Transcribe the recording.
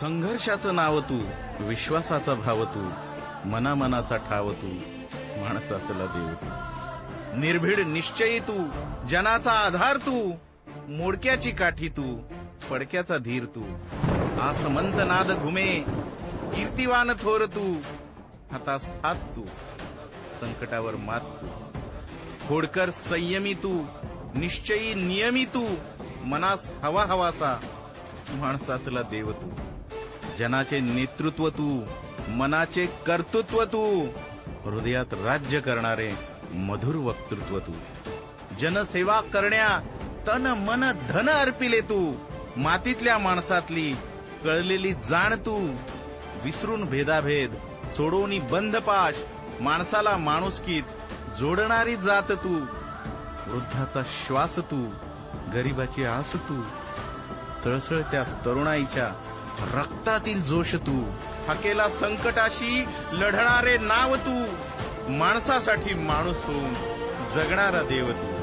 संघर्षाचं नाव तू, विश्वासाचा भाव तू, मनामनाचा ठाव तू, माणसातला देव तू, निर्भीड निश्चयी तू, जनाचा आधार तू, मोडक्याची काठी तू, पडक्याचा धीर तू, आसमंत नाद घुमे, कीर्तिवान थोर तू, हातास हात तू, संकटावर मात तू, खोडकर संयमी तू, निश्चयी नियमी तू, मनास हवा हवासा, माणसातला देव तू, जनाचे नेतृत्व तू, मनाचे कर्तृत्व तू, हृदयात राज्य करणारे मधुर वक्तृत्व तू, जनसेवा करण्या तन मन धन अर्पिले तू, मातीतल्या माणसातली कळलेली जाण तू, विसरून भेदाभेद सोडवणी बंधपाश, माणसाला माणुसकीत जोडणारी जात तू, वृद्धाचा श्वास तू, गरिबाची आस तू, चळचळत्या तरुणाईच्या रक्तातील जोश तू, हाकेला संकटाशी लढणारे नाव तू, माणसासाठी माणूस होऊन जगणारा देव तू.